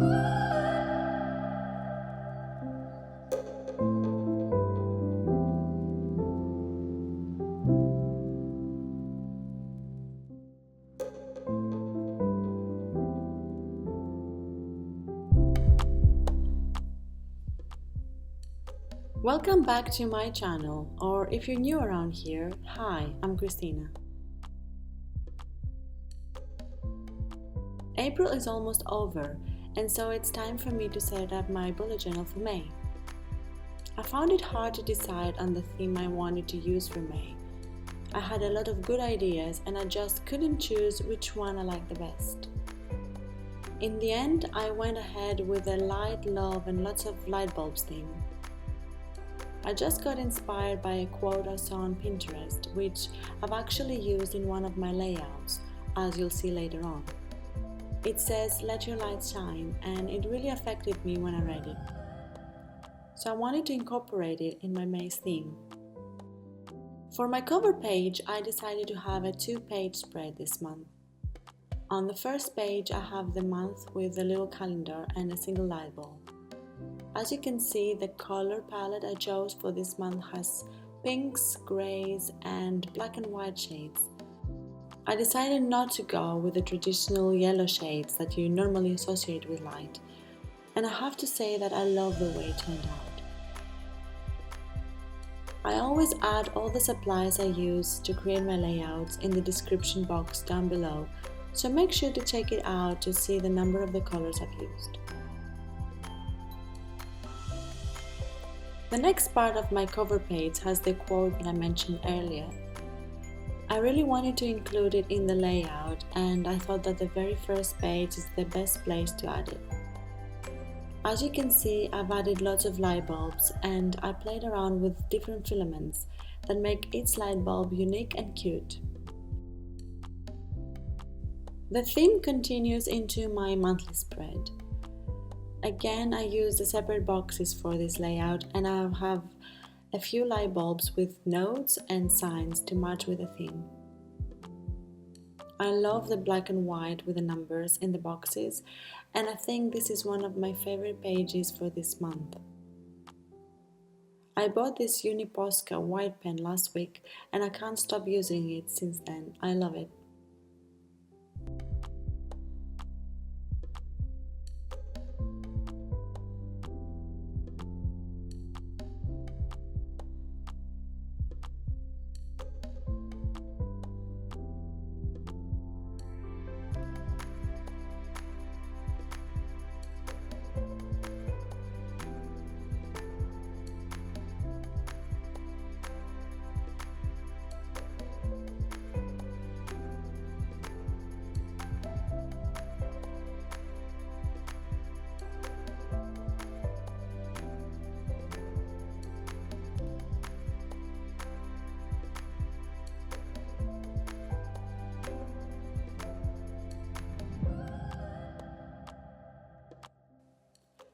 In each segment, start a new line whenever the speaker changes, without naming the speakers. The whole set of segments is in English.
Welcome back to my channel, or if you're new around here, hi, I'm Christina. April is almost over, and so it's time for me to set up my bullet journal for May. I found it hard to decide on the theme I wanted to use for May. I had a lot of good ideas and I just couldn't choose which one I liked the best. In the end, I went ahead with a light, love and lots of light bulbs theme. I just got inspired by a quote I saw on Pinterest, which I've actually used in one of my layouts, as you'll see later on. It says, "Let your light shine," and it really affected me when I read it. So I wanted to incorporate it in my May's theme. For my cover page, I decided to have a 2-page spread this month. On the first page, I have the month with a little calendar and a single light bulb. As you can see, the color palette I chose for this month has pinks, greys, and black and white shades. I decided not to go with the traditional yellow shades that you normally associate with light, and I have to say that I love the way it turned out. I always add all the supplies I use to create my layouts in the description box down below, so make sure to check it out to see the number of the colors I've used. The next part of my cover page has the quote that I mentioned earlier. I really wanted to include it in the layout, and I thought that the very first page is the best place to add it. As you can see, I've added lots of light bulbs and I played around with different filaments that make each light bulb unique and cute. The theme continues into my monthly spread. Again, I used the separate boxes for this layout, and I have a few light bulbs with notes and signs to match with the theme. I love the black and white with the numbers in the boxes, and I think this is one of my favorite pages for this month. I bought this Uniposca white pen last week and I can't stop using it since then. I love it.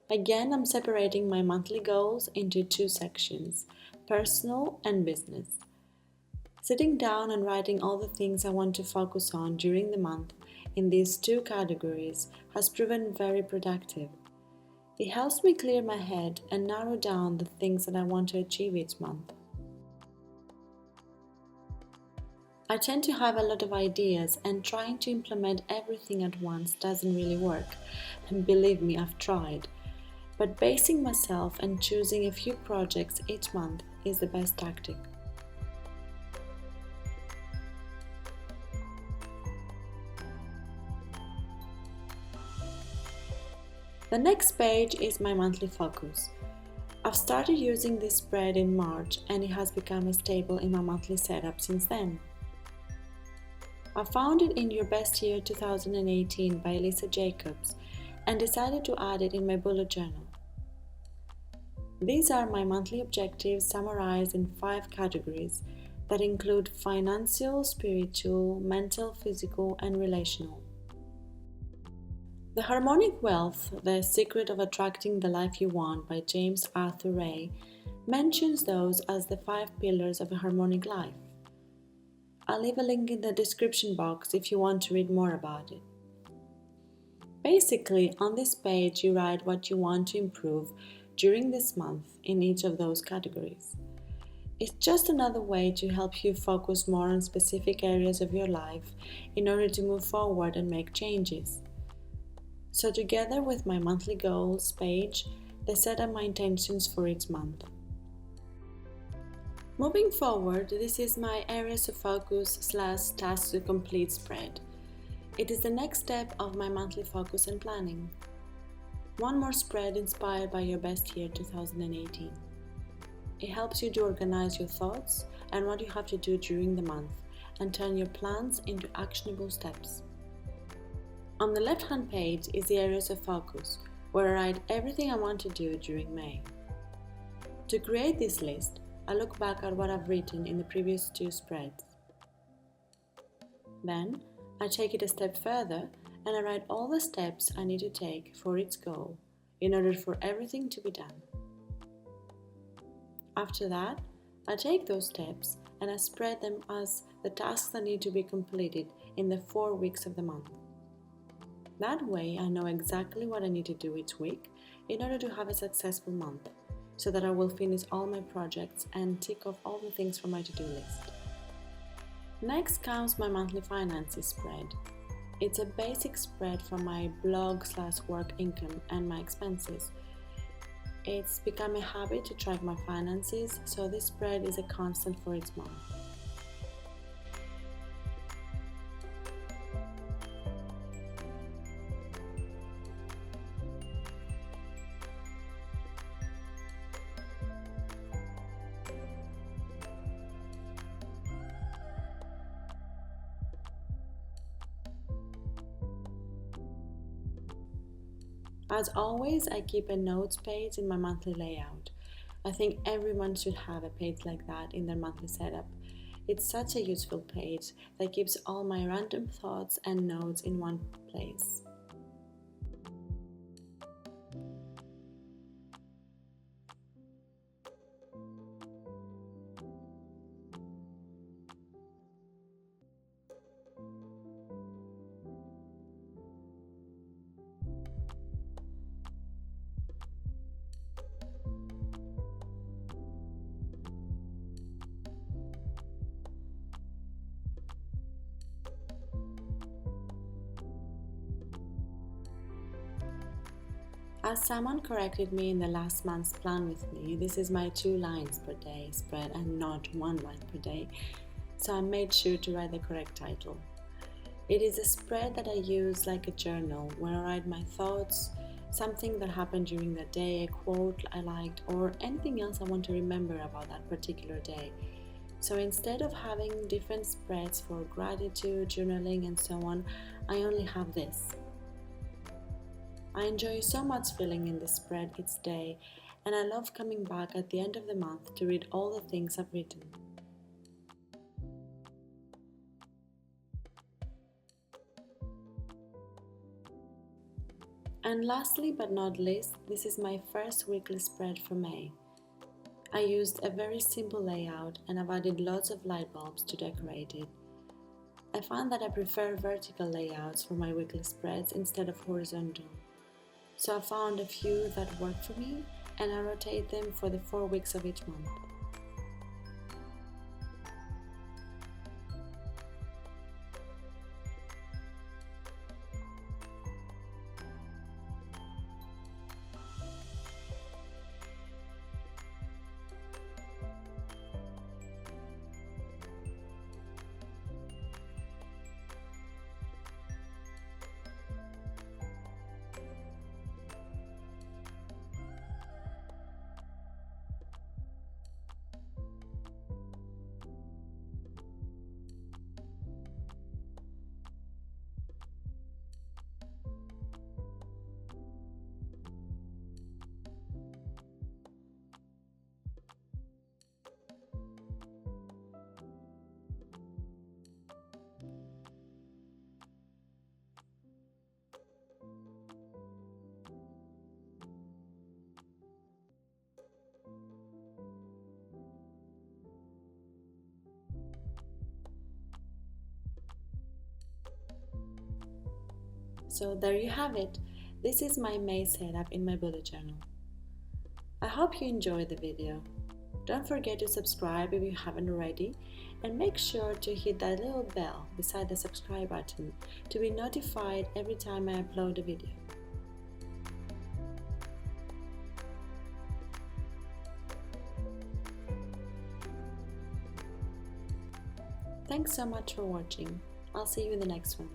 Again, I'm separating my monthly goals into 2 sections, personal and business. Sitting down and writing all the things I want to focus on during the month in these 2 categories has proven very productive. It helps me clear my head and narrow down the things that I want to achieve each month. I tend to have a lot of ideas, and trying to implement everything at once doesn't really work, and believe me, I've tried. But basing myself and choosing a few projects each month is the best tactic. The next page is my monthly focus. I've started using this spread in March and it has become a staple in my monthly setup since then. I found it in Your Best Year 2018 by Lisa Jacobs and decided to add it in my bullet journal. These are my monthly objectives summarized in 5 categories that include financial, spiritual, mental, physical, and relational. The Harmonic Wealth, The Secret of Attracting the Life You Want by James Arthur Ray mentions those as the 5 pillars of a harmonic life. I'll leave a link in the description box if you want to read more about it. Basically, on this page, you write what you want to improve during this month in each of those categories. It's just another way to help you focus more on specific areas of your life in order to move forward and make changes. So, together with my monthly goals page, they set up my intentions for each month. Moving forward, this is my areas of focus / tasks to complete spread. It is the next step of my monthly focus and planning. One more spread inspired by your best year 2018. It helps you to organize your thoughts and what you have to do during the month and turn your plans into actionable steps. On the left-hand page is the areas of focus, where I write everything I want to do during May. To create this list, I look back at what I've written in the previous 2 spreads. Then, I take it a step further and I write all the steps I need to take for its goal in order for everything to be done. After that, I take those steps and I spread them as the tasks that need to be completed in the 4 weeks of the month. That way, I know exactly what I need to do each week in order to have a successful month, so that I will finish all my projects and tick off all the things from my to-do list. Next comes my monthly finances spread. It's a basic spread for my blog / work income and my expenses. It's become a habit to track my finances, so this spread is a constant for each month. As always, I keep a notes page in my monthly layout. I think everyone should have a page like that in their monthly setup. It's such a useful page that keeps all my random thoughts and notes in one place. As someone corrected me in the last month's plan with me, this is my 2 lines per day spread and not 1 line per day, so I made sure to write the correct title. It is a spread that I use like a journal where I write my thoughts, something that happened during the day, a quote I liked, or anything else I want to remember about that particular day. So instead of having different spreads for gratitude, journaling, and so on, I only have this. I enjoy so much filling in this spread each day, and I love coming back at the end of the month to read all the things I've written. And lastly but not least, this is my first weekly spread for May. I used a very simple layout and I've added lots of light bulbs to decorate it. I found that I prefer vertical layouts for my weekly spreads instead of horizontal. So I found a few that work for me and I rotate them for the 4 weeks of each month. So there you have it. This is my May setup in my bullet journal. I hope you enjoyed the video. Don't forget to subscribe if you haven't already, and make sure to hit that little bell beside the subscribe button to be notified every time I upload a video. Thanks so much for watching. I'll see you in the next one.